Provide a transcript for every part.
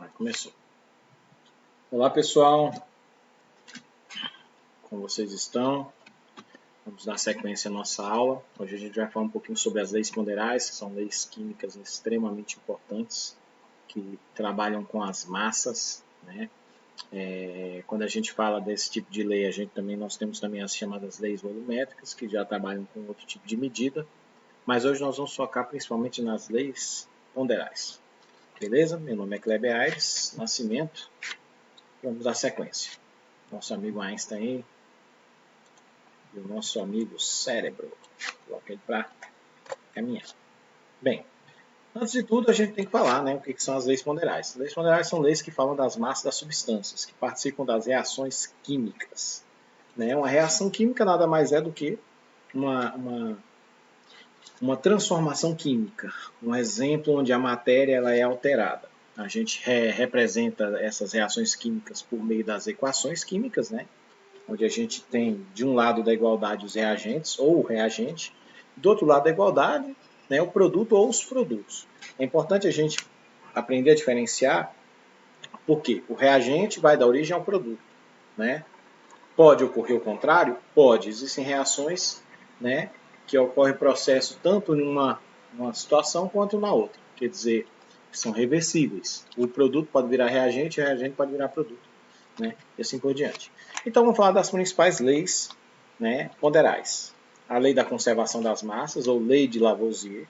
Começou. Olá pessoal, como vocês estão? Vamos dar sequência à nossa aula. Hoje a gente vai falar um pouquinho sobre as leis ponderais, que são leis químicas extremamente importantes, que trabalham com as massas, né? Quando a gente fala desse tipo de lei, nós temos também as chamadas leis volumétricas, que já trabalham com outro tipo de medida, mas hoje nós vamos focar principalmente nas leis ponderais. Beleza? Meu nome é Kleber Aires Nascimento. Vamos dar sequência. Nosso amigo Einstein e o nosso amigo cérebro. Coloca ele para caminhar. Bem, antes de tudo a gente tem que falar, né, o que são as leis ponderais. As leis ponderais são leis que falam das massas das substâncias, que participam das reações químicas. Né? Uma reação química nada mais é do que uma transformação química. Um exemplo onde a matéria ela é alterada. A gente representa essas reações químicas por meio das equações químicas, né? Onde a gente tem, de um lado da igualdade, os reagentes ou o reagente, do outro lado da igualdade, né, o produto ou os produtos. É importante a gente aprender a diferenciar, porque o reagente vai dar origem ao produto. Né? Pode ocorrer o contrário? Pode. Existem reações, né, que ocorre processo tanto numa situação quanto na outra. Quer dizer, são reversíveis. O produto pode virar reagente, o reagente pode virar produto. Né? E assim por diante. Então vamos falar das principais leis, né, ponderais. A lei da conservação das massas, ou lei de Lavoisier.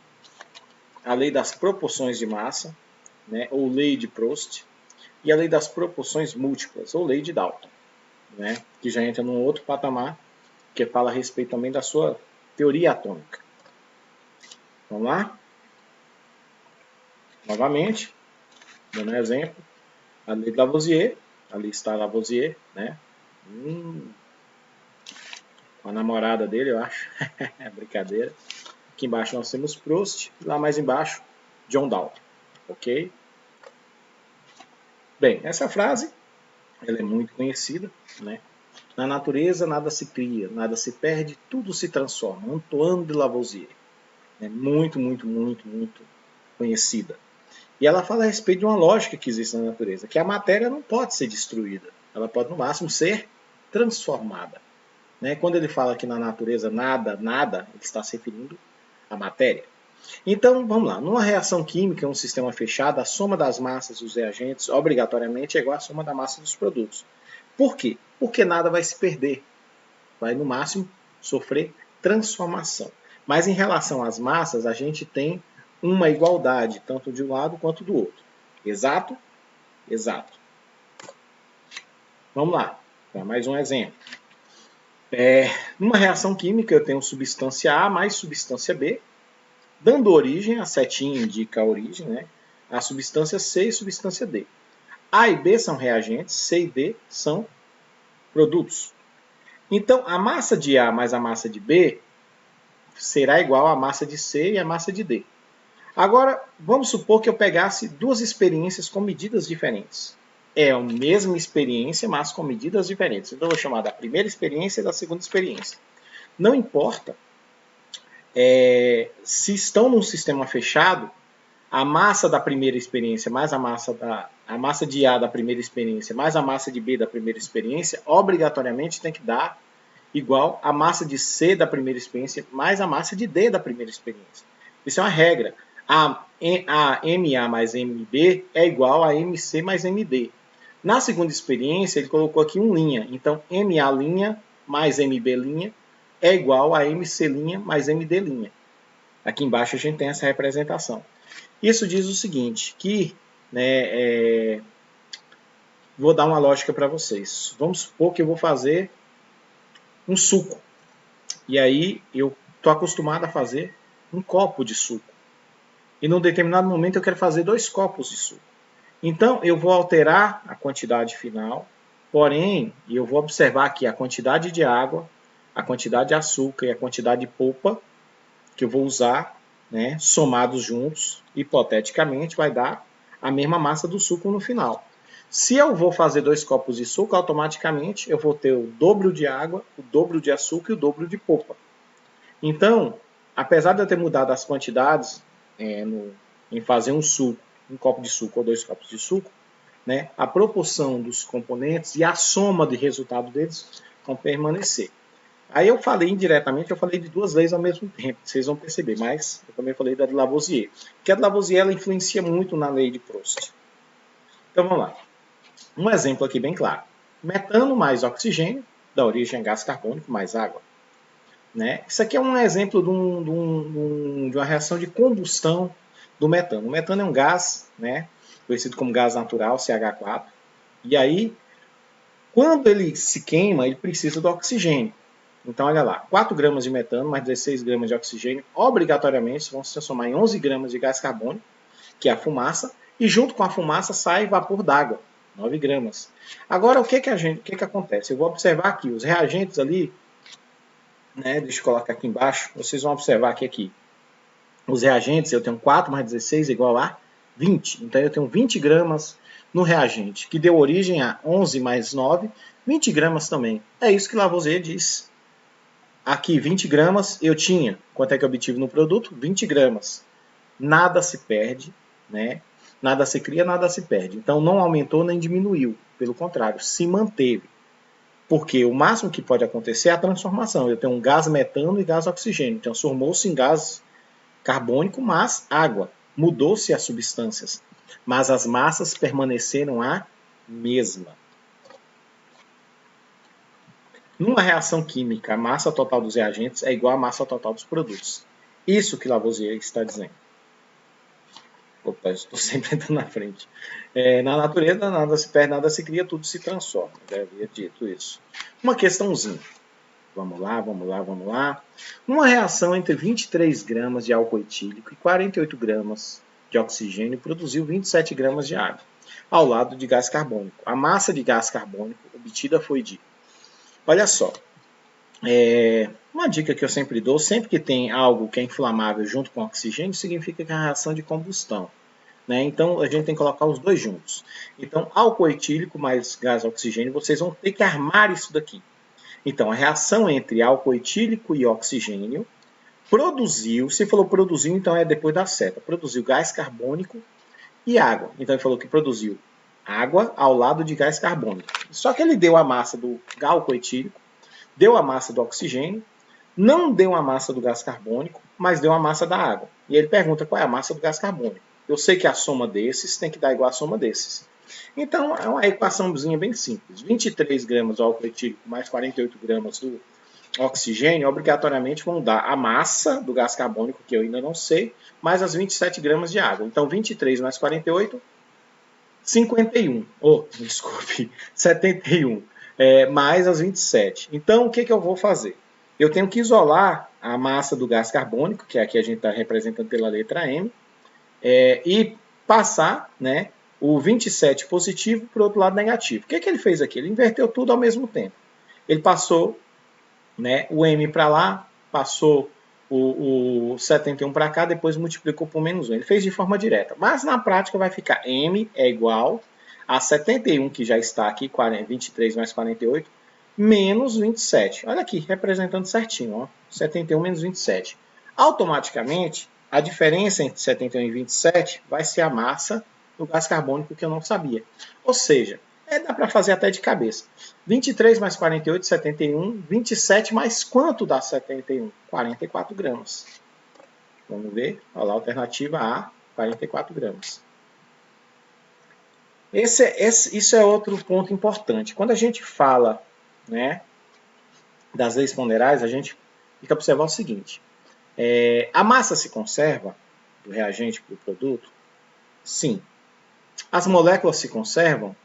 A lei das proporções de massa, né, ou lei de Proust. E a lei das proporções múltiplas, ou lei de Dalton. Né, que já entra num outro patamar, que fala a respeito também da sua teoria atômica. Vamos lá? Novamente, dando um exemplo, a lei de Lavoisier, ali está Lavoisier, né? Com a namorada dele, eu acho. É brincadeira. Aqui embaixo nós temos Proust, e lá mais embaixo, John Dalton. Ok? Bem, essa frase ela é muito conhecida, né? Na natureza nada se cria, nada se perde, tudo se transforma. Antoine de Lavoisier. É muito conhecida. E ela fala a respeito de uma lógica que existe na natureza, que a matéria não pode ser destruída. Ela pode, no máximo, ser transformada. Né? Quando ele fala que na natureza nada, ele está se referindo à matéria. Então, vamos lá. Numa reação química, em um sistema fechado, a soma das massas dos reagentes obrigatoriamente é igual à soma da massa dos produtos. Por quê? Porque nada vai se perder. Vai, no máximo, sofrer transformação. Mas em relação às massas, a gente tem uma igualdade, tanto de um lado quanto do outro. Exato? Exato. Vamos lá, para mais um exemplo. Numa reação química, eu tenho substância A mais substância B, dando origem, a setinha indica a origem, né? A substância C e substância D. A e B são reagentes, C e D são produtos. Então, a massa de A mais a massa de B será igual à massa de C e à massa de D. Agora, vamos supor que eu pegasse duas experiências com medidas diferentes. É a mesma experiência, mas com medidas diferentes. Então, eu vou chamar da primeira experiência e da segunda experiência. Não importa se estão num sistema fechado, a massa da primeira experiência mais a massa de A da primeira experiência mais a massa de B da primeira experiência, obrigatoriamente tem que dar igual a massa de C da primeira experiência mais a massa de D da primeira experiência. Isso é uma regra. A MA mais MB é igual a MC mais MD. Na segunda experiência, ele colocou aqui um linha. Então, MA' mais MB' é igual a MC' mais MD'. Aqui embaixo a gente tem essa representação. Isso diz o seguinte, que vou dar uma lógica para vocês. Vamos supor que eu vou fazer um suco. E aí eu estou acostumado a fazer um copo de suco. E num determinado momento eu quero fazer 2 copos de suco. Então eu vou alterar a quantidade final, porém eu vou observar aqui a quantidade de água, a quantidade de açúcar e a quantidade de polpa que eu vou usar, né, somados juntos, hipoteticamente vai dar a mesma massa do suco no final. Se eu vou fazer 2 copos de suco, automaticamente eu vou ter o dobro de água, o dobro de açúcar e o dobro de polpa. Então, apesar de eu ter mudado as quantidades em fazer um suco, um copo de suco ou 2 copos de suco, né, a proporção dos componentes e a soma de resultado deles vão permanecer. Aí eu falei indiretamente, eu falei de duas leis ao mesmo tempo, vocês vão perceber, mas eu também falei da de Lavoisier. Porque a de Lavoisier ela influencia muito na lei de Proust. Então vamos lá. Um exemplo aqui bem claro. Metano mais oxigênio dá origem a gás carbônico mais água. Né? Isso aqui é um exemplo de uma reação de combustão do metano. O metano é um gás, né, conhecido como gás natural, CH4. E aí, quando ele se queima, ele precisa do oxigênio. Então, olha lá, 4 gramas de metano mais 16 gramas de oxigênio, obrigatoriamente vão se transformar em 11 gramas de gás carbônico, que é a fumaça, e junto com a fumaça sai vapor d'água, 9 gramas. Agora, o que acontece? Eu vou observar aqui, os reagentes ali, né, deixa eu colocar aqui embaixo, vocês vão observar que aqui, os reagentes, eu tenho 4 mais 16 igual a 20. Então, eu tenho 20 gramas no reagente, que deu origem a 11 mais 9, 20 gramas também. É isso que Lavoisier diz. Aqui, 20 gramas eu tinha. Quanto é que eu obtive no produto? 20 gramas. Nada se perde, né? Nada se cria, nada se perde. Então, não aumentou nem diminuiu. Pelo contrário, se manteve. Porque o máximo que pode acontecer é a transformação. Eu tenho um gás metano e gás oxigênio. Transformou-se em gás carbônico, mas água. Mudou-se as substâncias. Mas as massas permaneceram a mesma. Numa reação química, a massa total dos reagentes é igual à massa total dos produtos. Isso que Lavoisier está dizendo. Opa, estou sempre entrando na frente. Na natureza, nada se perde, nada se cria, tudo se transforma. Já havia dito isso. Uma questãozinha. Vamos lá, vamos lá, vamos lá. Uma reação entre 23 gramas de álcool etílico e 48 gramas de oxigênio produziu 27 gramas de água, ao lado de gás carbônico. A massa de gás carbônico obtida foi de... Olha só, uma dica que eu sempre dou, sempre que tem algo que é inflamável junto com oxigênio, significa que é uma reação de combustão. Né? Então, a gente tem que colocar os dois juntos. Então, álcool etílico mais gás oxigênio, vocês vão ter que armar isso daqui. Então, a reação entre álcool etílico e oxigênio produziu, se falou produziu, então é depois da seta, produziu gás carbônico e água. Então, ele falou que produziu água ao lado de gás carbônico. Só que ele deu a massa do álcool etílico, deu a massa do oxigênio, não deu a massa do gás carbônico, mas deu a massa da água. E ele pergunta qual é a massa do gás carbônico. Eu sei que a soma desses tem que dar igual à soma desses. Então, é uma equaçãozinha bem simples. 23 gramas do álcool etílico mais 48 gramas do oxigênio, obrigatoriamente vão dar a massa do gás carbônico, que eu ainda não sei, mais as 27 gramas de água. Então, 23 mais 48, 51. Desculpe, 71. Mais as 27. Então, o que eu vou fazer? Eu tenho que isolar a massa do gás carbônico, que aqui a gente está representando pela letra M, e passar, né, o 27 positivo para o outro lado negativo. O que ele fez aqui? Ele inverteu tudo ao mesmo tempo. Ele passou, né, o M para lá, passou o 71 para cá, depois multiplicou por menos 1. Ele fez de forma direta. Mas na prática vai ficar M é igual a 71, que já está aqui, 23 mais 48, menos 27. Olha aqui, representando certinho. Ó, 71 menos 27. Automaticamente, a diferença entre 71 e 27 vai ser a massa do gás carbônico que eu não sabia. Ou seja, dá para fazer até de cabeça. 23 mais 48, 71. 27 mais quanto dá 71? 44 gramas. Vamos ver. Olha lá, alternativa A, 44 gramas. Isso é outro ponto importante. Quando a gente fala, né, das leis ponderais, a gente tem que observar o seguinte. A massa se conserva do reagente para o produto? Sim. As moléculas se conservam?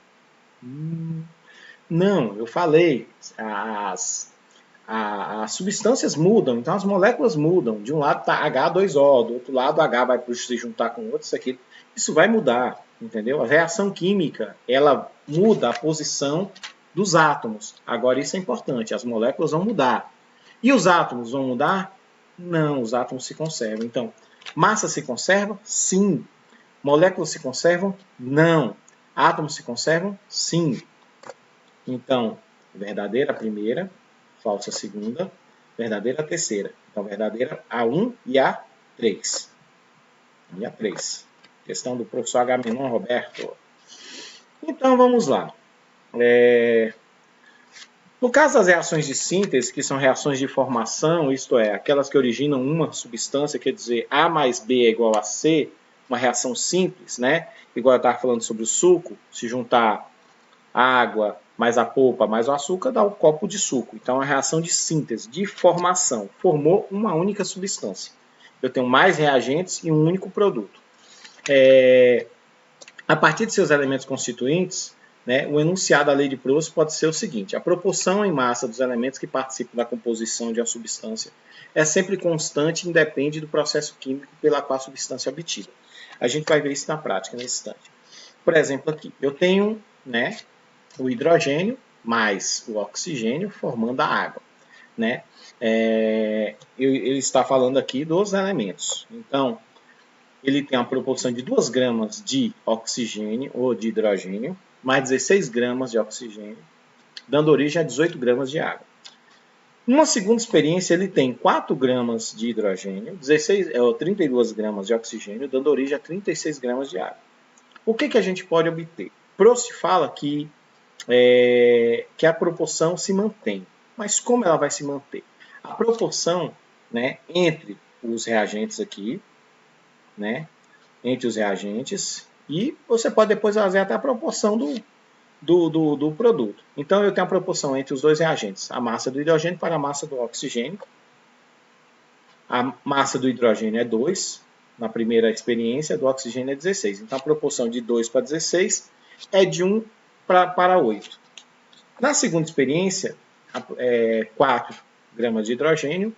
Não, eu falei, as substâncias mudam, então as moléculas mudam. De um lado está H2O, do outro lado H vai se juntar com outro, isso vai mudar, entendeu? A reação química, ela muda a posição dos átomos. Agora isso é importante, as moléculas vão mudar. E os átomos vão mudar? Não, os átomos se conservam. Então, massa se conserva? Sim. Moléculas se conservam? Não. Átomos se conservam? Sim. Então, verdadeira a primeira, falsa a segunda, verdadeira a terceira. Então, verdadeira A1 e A3. E A3. Questão do professor Agamenon Roberto. Então, vamos lá. No caso das reações de síntese, que são reações de formação, isto é, aquelas que originam uma substância, quer dizer, A mais B é igual a C, uma reação simples, né? Igual eu estava falando sobre o suco, se juntar água mais a polpa mais o açúcar, dá um copo de suco. Então, é uma reação de síntese, de formação. Formou uma única substância. Eu tenho mais reagentes e um único produto. A partir de seus elementos constituintes, né, o enunciado da lei de Proust pode ser o seguinte: a proporção em massa dos elementos que participam da composição de uma substância é sempre constante e independe do processo químico pela qual a substância é obtida. A gente vai ver isso na prática nesse instante. Por exemplo, aqui, eu tenho, né, o hidrogênio mais o oxigênio formando a água. Né? Ele está falando aqui dos elementos. Então, ele tem uma proporção de 2 gramas de oxigênio ou de hidrogênio, mais 16 gramas de oxigênio, dando origem a 18 gramas de água. Numa segunda experiência, ele tem 4 gramas de hidrogênio, 32 gramas de oxigênio, dando origem a 36 gramas de água. O que a gente pode obter? Proust fala que a proporção se mantém. Mas como ela vai se manter? A proporção, né, entre os reagentes aqui, né, entre os reagentes, e você pode depois fazer até a proporção do produto. Então, eu tenho a proporção entre os dois reagentes, a massa do hidrogênio para a massa do oxigênio. A massa do hidrogênio é 2, na primeira experiência, do oxigênio é 16. Então, a proporção de 2 para 16 é de 1 para 8. Na segunda experiência, 4 gramas de hidrogênio,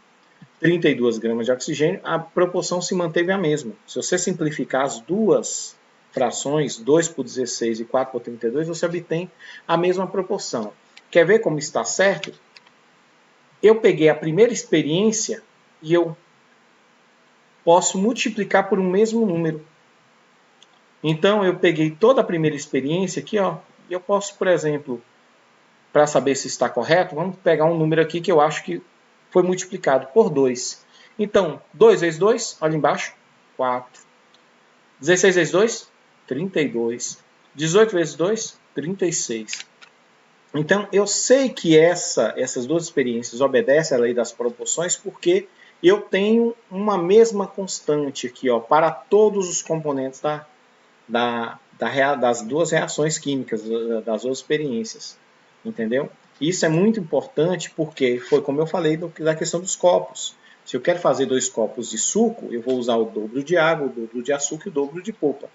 32 gramas de oxigênio, a proporção se manteve a mesma. Se você simplificar as duas frações, 2 por 16 e 4 por 32, você obtém a mesma proporção. Quer ver como está certo? Eu peguei a primeira experiência e eu posso multiplicar por um mesmo número. Então, eu peguei toda a primeira experiência aqui, ó, e eu posso, por exemplo, para saber se está correto, vamos pegar um número aqui que eu acho que foi multiplicado por 2. Então, 2 vezes 2, olha embaixo, 4. 16 vezes 2, 32. 18 vezes 2, 36. Então, eu sei que essas duas experiências obedecem à lei das proporções porque eu tenho uma mesma constante aqui, ó, para todos os componentes das duas reações químicas, das duas experiências. Entendeu? Isso é muito importante porque foi como eu falei da questão dos copos. Se eu quero fazer 2 copos de suco, eu vou usar o dobro de água, o dobro de açúcar e o dobro de polpa.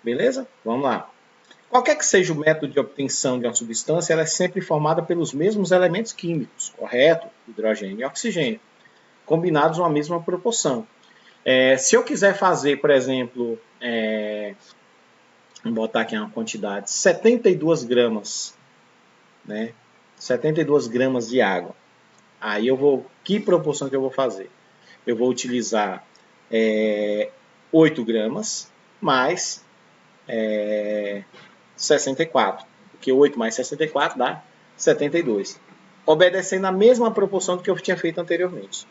Beleza? Vamos lá. Qualquer que seja o método de obtenção de uma substância, ela é sempre formada pelos mesmos elementos químicos, correto? Hidrogênio e oxigênio, combinados numa mesma proporção. Se eu quiser fazer, por exemplo, vou botar aqui uma quantidade, 72 gramas, né? 72 gramas de água. Aí que proporção que eu vou fazer? Eu vou utilizar 8 gramas mais 64, porque 8 mais 64 dá 72, obedecendo a mesma proporção do que eu tinha feito anteriormente.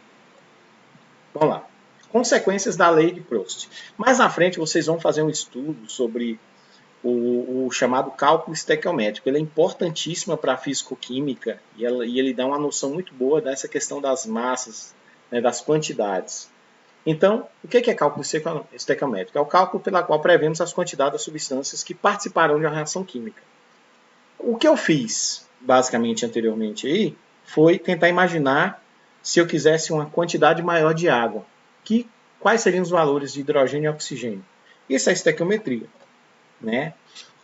Vamos lá. Consequências da lei de Proust. Mais na frente vocês vão fazer um estudo sobre o chamado cálculo estequiométrico. Ele é importantíssimo para a físico-química e ele dá uma noção muito boa dessa questão das massas, né, das quantidades. Então, o que é cálculo estequiométrico? É o cálculo pela qual prevemos as quantidades das substâncias que participarão de uma reação química. O que eu fiz, basicamente, anteriormente aí, foi tentar imaginar se eu quisesse uma quantidade maior de água. Quais seriam os valores de hidrogênio e oxigênio? Isso é estequiometria. Né?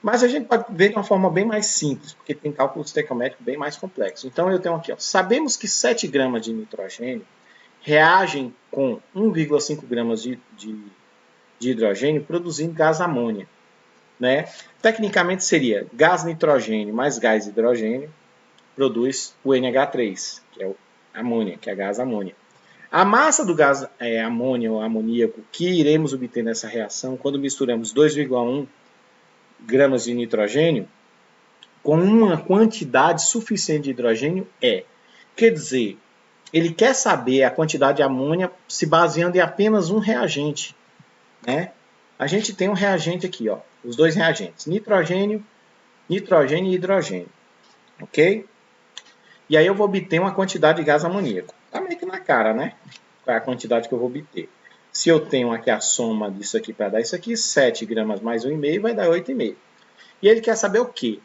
Mas a gente pode ver de uma forma bem mais simples, porque tem cálculo estequiométrico bem mais complexo. Então eu tenho aqui, ó, sabemos que 7 gramas de nitrogênio reagem com 1,5 gramas de hidrogênio produzindo gás amônia. Né? Tecnicamente seria gás nitrogênio mais gás hidrogênio produz o NH3, que é o amônia, que é gás amônia. A massa do gás amônia ou amoníaco que iremos obter nessa reação, quando misturamos 2,1 gramas de nitrogênio com uma quantidade suficiente de hidrogênio quer dizer, ele quer saber a quantidade de amônia se baseando em apenas um reagente, né? a gente tem um reagente aqui, ó, os dois reagentes, nitrogênio e hidrogênio, ok? E aí eu vou obter uma quantidade de gás amoníaco. Tá meio que na cara, né? Qual é a quantidade que eu vou obter? Se eu tenho aqui a soma disso aqui para dar isso aqui, 7 gramas mais 1,5 vai dar 8,5. E ele quer saber o quê?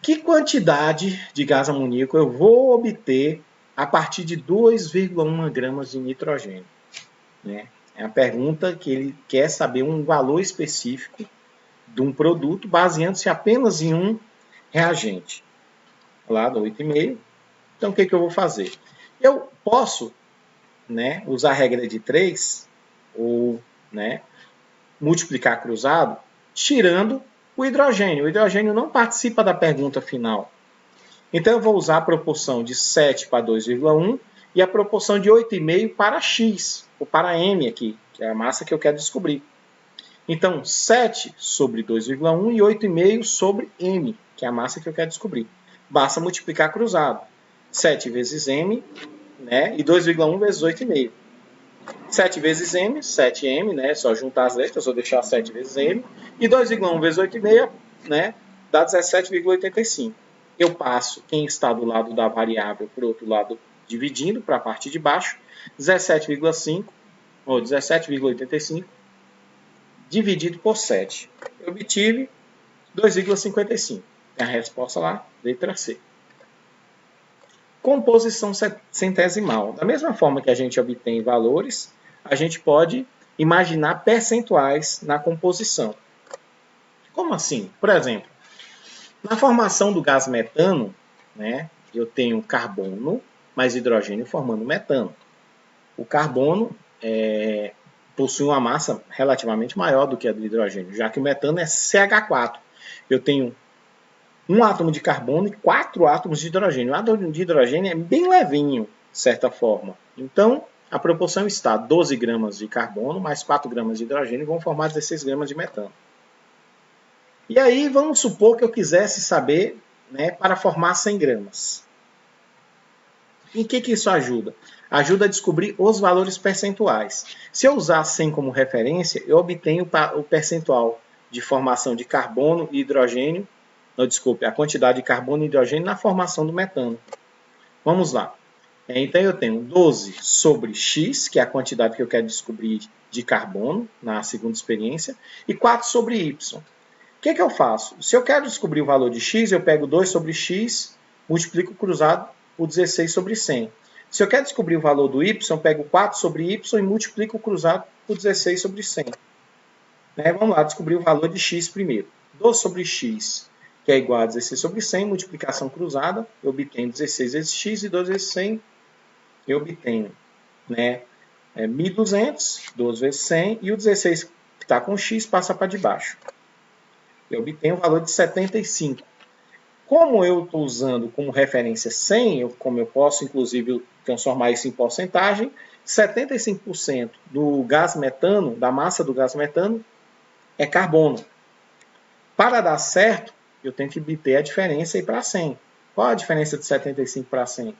Que quantidade de gás amoníaco eu vou obter a partir de 2,1 gramas de nitrogênio? Né? É a pergunta que ele quer saber um valor específico de um produto baseando-se apenas em um reagente. Lá do 8,5. Então, o que eu vou fazer? Eu posso, né, usar a regra de 3 ou, né, multiplicar cruzado, tirando o hidrogênio. O hidrogênio não participa da pergunta final. Então, eu vou usar a proporção de 7 para 2,1 e a proporção de 8,5 para X, ou para M aqui, que é a massa que eu quero descobrir. Então, 7 sobre 2,1 e 8,5 sobre M, que é a massa que eu quero descobrir. Basta multiplicar cruzado. 7 vezes M, né, e 2,1 vezes 8,5. 7 vezes M, 7M, né, só juntar as letras, vou deixar 7 vezes M. E 2,1 vezes 8,5, né, dá 17,85. Eu passo quem está do lado da variável para o outro lado, dividindo para a parte de baixo, 17,5 ou 17,85 dividido por 7. Eu obtive 2,55. Tem a resposta lá, letra C. Composição centesimal. Da mesma forma que a gente obtém valores, a gente pode imaginar percentuais na composição. Como assim? Por exemplo, na formação do gás metano, né, eu tenho carbono mais hidrogênio formando metano. O carbono possui uma massa relativamente maior do que a do hidrogênio, já que o metano é CH4. Eu tenho um átomo de carbono e 4 átomos de hidrogênio. O átomo de hidrogênio é bem levinho, de certa forma. Então, a proporção está 12 gramas de carbono mais 4 gramas de hidrogênio vão formar 16 gramas de metano. E aí, vamos supor que eu quisesse saber, né, para formar 100 gramas. Em que isso ajuda? Ajuda a descobrir os valores percentuais. Se eu usar 100 como referência, eu obtenho o percentual de formação de carbono e hidrogênio, não, desculpe, a quantidade de carbono e hidrogênio na formação do metano. Vamos lá. Então eu tenho 12 sobre X, que é a quantidade que eu quero descobrir de carbono na segunda experiência, e 4 sobre Y. O que eu faço? Se eu quero descobrir o valor de X, eu pego 2 sobre X, multiplico cruzado por 16 sobre 100. Se eu quero descobrir o valor do Y, eu pego 4 sobre Y e multiplico cruzado por 16 sobre 100. Vamos lá, descobrir o valor de X primeiro. 12 sobre X, que é igual a 16 sobre 100, multiplicação cruzada, eu obtenho 16 vezes X e 12 vezes 100, eu obtenho 1.200, 12 vezes 100, e o 16 que está com X passa para debaixo. Eu obtenho o valor de 75. Como eu estou usando como referência 100, como eu posso, inclusive, transformar isso em porcentagem, 75% do gás metano, da massa do gás metano, é carbono. Para dar certo, eu tenho que obter a diferença para 100. Qual a diferença de 75 para 100?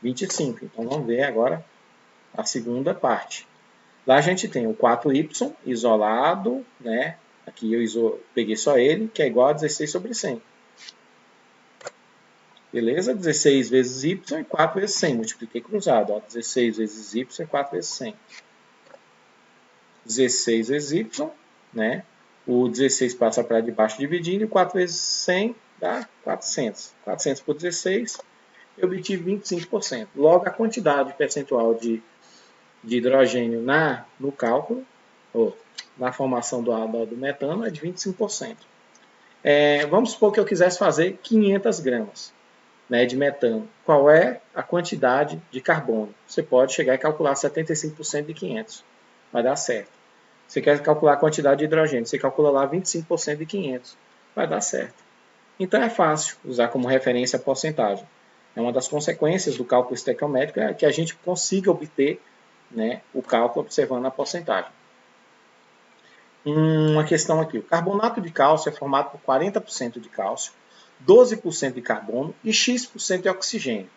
25. Então, vamos ver agora a segunda parte. Lá a gente tem o 4y isolado, né? Aqui eu peguei só ele, que é igual a 16 sobre 100. Beleza? 16 vezes y e 4 vezes 100. Multipliquei cruzado. Ó. 16 vezes y e 4 vezes 100. 16 vezes y, né? O 16 passa para debaixo dividindo, e 4 vezes 100 dá 400. 400 por 16, eu obtive 25%. Logo, a quantidade percentual de hidrogênio no cálculo, ou na formação do metano, é de 25%. Vamos supor que eu quisesse fazer 500 gramas de metano. Qual é a quantidade de carbono? Você pode chegar e calcular 75% de 500. Vai dar certo. Você quer calcular a quantidade de hidrogênio, você calcula lá 25% de 500. Vai dar certo. Então é fácil usar como referência a porcentagem. É uma das consequências do cálculo estequiométrico que a gente consiga obter o cálculo observando a porcentagem. Uma questão aqui. O carbonato de cálcio é formado por 40% de cálcio, 12% de carbono e X% de oxigênio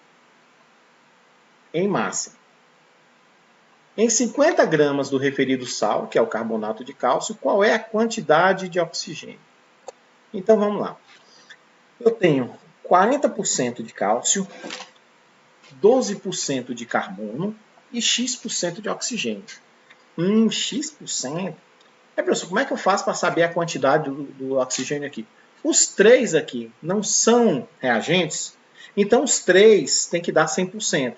em massa. Em 50 gramas do referido sal, que é o carbonato de cálcio, qual é a quantidade de oxigênio? Então vamos lá. Eu tenho 40% de cálcio, 12% de carbono e X% de oxigênio. X%? Professor, como é que eu faço para saber a quantidade do oxigênio aqui? Os três aqui não são reagentes, então os três tem que dar 100%.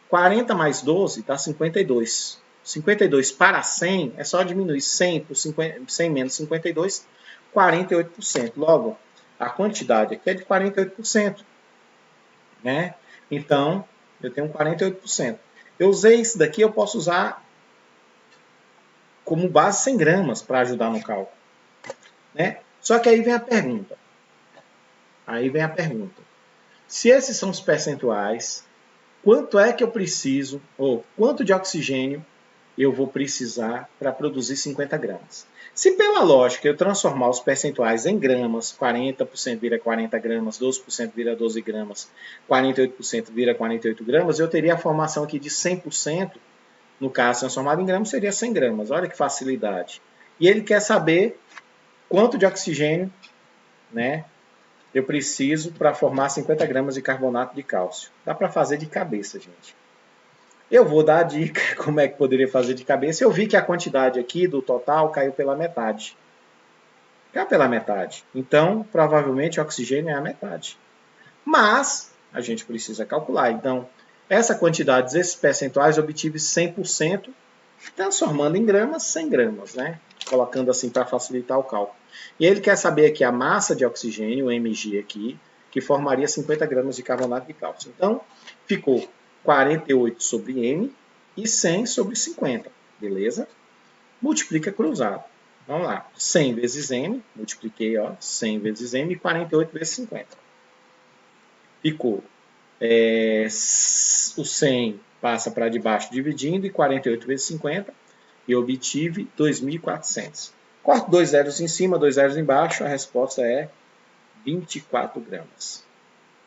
40 mais 12 dá 52. 52 para 100 é só diminuir 100 por 100 menos 52, 48%. Logo, a quantidade aqui é de 48%. Né? Então, eu tenho 48%. Eu usei isso daqui, eu posso usar como base 100 gramas para ajudar no cálculo. Né? Só que aí vem a pergunta. Se esses são os percentuais, quanto é que eu preciso, ou quanto de oxigênio eu vou precisar para produzir 50 gramas? Se pela lógica eu transformar os percentuais em gramas, 40% vira 40 gramas, 12% vira 12 gramas, 48% vira 48 gramas, eu teria a formação aqui de 100%, no caso transformado em gramas, seria 100 gramas. Olha que facilidade. E ele quer saber quanto de oxigênio, né, eu preciso para formar 50 gramas de carbonato de cálcio. Dá para fazer de cabeça, gente. Eu vou dar a dica como é que poderia fazer de cabeça. Eu vi que a quantidade aqui do total caiu pela metade. Caiu pela metade. Então, provavelmente, o oxigênio é a metade. Mas, a gente precisa calcular. Então, essa quantidade, esses percentuais, eu obtive 100%, transformando em gramas, 100 gramas, né? Colocando assim para facilitar o cálculo. E ele quer saber aqui a massa de oxigênio, o mg aqui, que formaria 50 gramas de carbonato de cálcio. Então, ficou 48 sobre m e 100 sobre 50, beleza? Multiplica cruzado. Vamos lá, 100 vezes m, multipliquei, ó, 100 vezes m e 48 vezes 50. Ficou, o 100 passa para debaixo dividindo e 48 vezes 50, e obtive 2.400. Corto 2 zeros em cima, 2 zeros embaixo, a resposta é 24 gramas.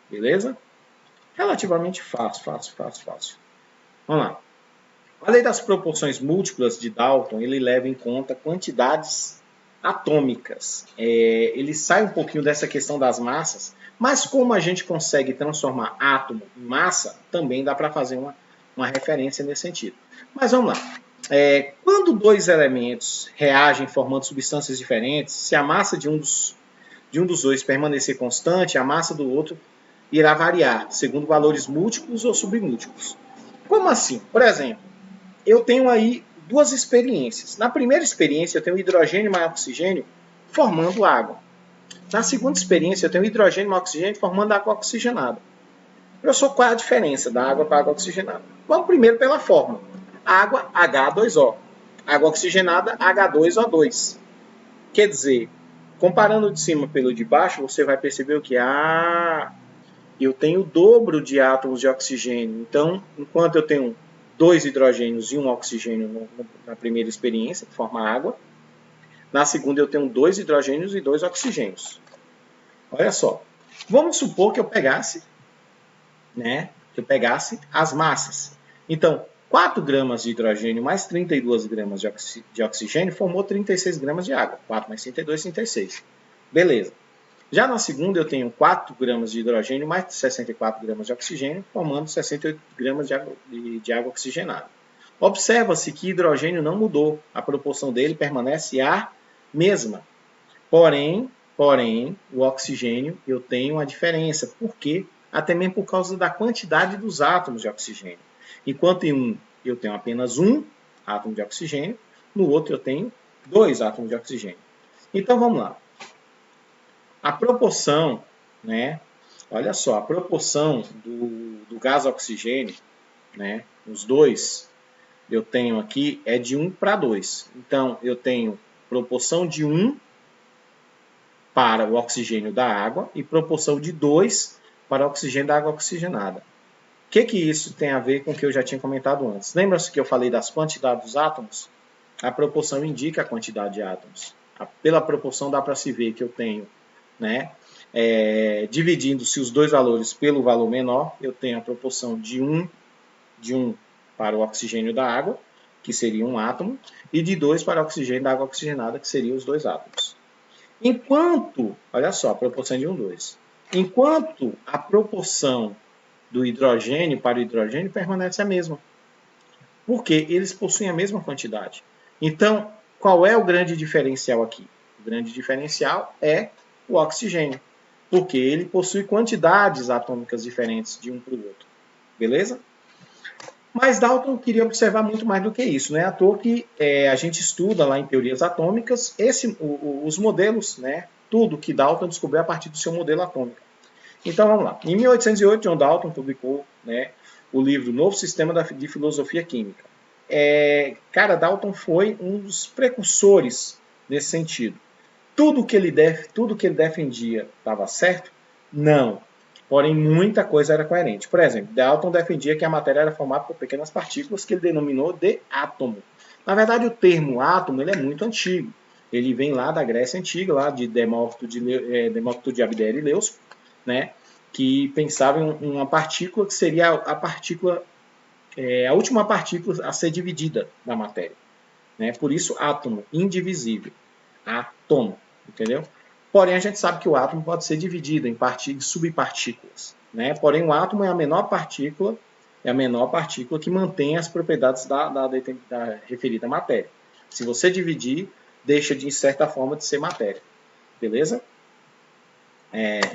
Beleza? Relativamente fácil. Vamos lá. A lei das proporções múltiplas de Dalton, ele leva em conta quantidades atômicas. Ele sai um pouquinho dessa questão das massas, mas como a gente consegue transformar átomo em massa, também dá para fazer uma referência nesse sentido. Mas vamos lá. Quando dois elementos reagem formando substâncias diferentes, se a massa de um dos dois permanecer constante, a massa do outro irá variar, segundo valores múltiplos ou submúltiplos. Como assim? Por exemplo, eu tenho aí duas experiências. Na primeira experiência, eu tenho hidrogênio mais oxigênio formando água. Na segunda experiência, eu tenho hidrogênio mais oxigênio formando água oxigenada. Professor, qual é a diferença da água para a água oxigenada? Vamos primeiro pela fórmula. Água, H2O. Água oxigenada, H2O2. Quer dizer, comparando de cima pelo de baixo, você vai perceber o que? Eu tenho o dobro de átomos de oxigênio. Então, enquanto eu tenho 2 hidrogênios e 1 oxigênio na primeira experiência, que forma água, na segunda eu tenho 2 hidrogênios e 2 oxigênios. Olha só. Vamos supor que eu pegasse, as massas. Então, 4 gramas de hidrogênio mais 32 gramas de oxigênio formou 36 gramas de água. 4 mais 32, 36. Beleza. Já na segunda eu tenho 4 gramas de hidrogênio mais 64 gramas de oxigênio, formando 68 gramas de água oxigenada. Observa-se que hidrogênio não mudou, a proporção dele permanece a mesma. Porém, o oxigênio eu tenho uma diferença. Por quê? Até mesmo por causa da quantidade dos átomos de oxigênio. Enquanto em um eu tenho apenas um átomo de oxigênio, no outro eu tenho 2 átomos de oxigênio. Então vamos lá. A proporção, olha só, a proporção do gás oxigênio, os dois, eu tenho aqui é de 1 para 2. Então, eu tenho proporção de 1 para o oxigênio da água e proporção de 2 para o oxigênio da água oxigenada. O que isso tem a ver com o que eu já tinha comentado antes? Lembra-se que eu falei das quantidades dos átomos? A proporção indica a quantidade de átomos. Pela proporção dá para se ver que eu tenho, dividindo-se os dois valores pelo valor menor, eu tenho a proporção de 1 para o oxigênio da água que seria um átomo, e de 2 para oxigênio da água oxigenada, que seriam os 2 átomos. Enquanto, olha só, a proporção de 1, 2. Enquanto a proporção do hidrogênio para o hidrogênio permanece a mesma. Porque eles possuem a mesma quantidade. Então, qual é o grande diferencial aqui? O grande diferencial é o oxigênio. Porque ele possui quantidades atômicas diferentes de um para o outro. Beleza? Mas Dalton queria observar muito mais do que isso. Não é à toa que a gente estuda lá em teorias atômicas os modelos, né? Tudo que Dalton descobriu a partir do seu modelo atômico. Então vamos lá. Em 1808, John Dalton publicou, né, o livro Novo Sistema de Filosofia Química. Cara, Dalton foi um dos precursores nesse sentido. Tudo que ele defendia estava certo? Não. Porém, muita coisa era coerente. Por exemplo, Dalton defendia que a matéria era formada por pequenas partículas que ele denominou de átomo. Na verdade, o termo átomo ele é muito antigo. Ele vem lá da Grécia Antiga, lá de Demócrito de Abdera e Leucipo, né, que pensava em uma partícula que seria a última partícula a ser dividida da matéria. Né? Por isso, átomo, indivisível. Átomo, entendeu? Porém, a gente sabe que o átomo pode ser dividido em subpartículas. Né? Porém, o átomo é a menor partícula que mantém as propriedades da referida matéria. Se você dividir, deixa de certa forma de ser matéria. Beleza?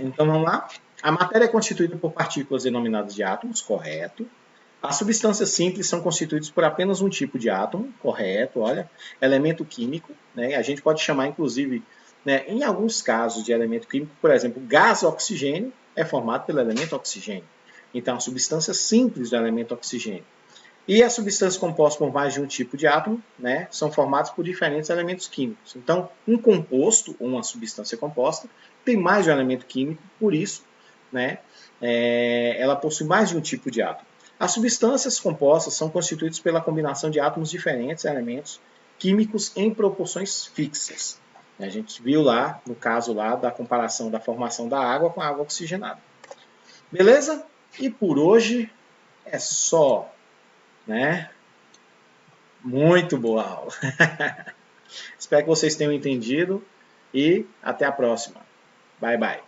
Então vamos lá. A matéria é constituída por partículas denominadas de átomos, correto. As substâncias simples são constituídas por apenas um tipo de átomo, correto, olha. Elemento químico, né? A gente pode chamar, inclusive, né, em alguns casos de elemento químico, por exemplo, gás oxigênio é formado pelo elemento oxigênio. Então, a substância simples do elemento oxigênio. E as substâncias compostas por mais de um tipo de átomo, né, são formadas por diferentes elementos químicos. Então, um composto, ou uma substância composta, tem mais de um elemento químico, por isso, né, ela possui mais de um tipo de átomo. As substâncias compostas são constituídas pela combinação de átomos diferentes, elementos químicos em proporções fixas. A gente viu lá, no caso lá, da comparação da formação da água com a água oxigenada. Beleza? E por hoje é só, né? Muito boa aula. Espero que vocês tenham entendido e até a próxima. Bye, bye.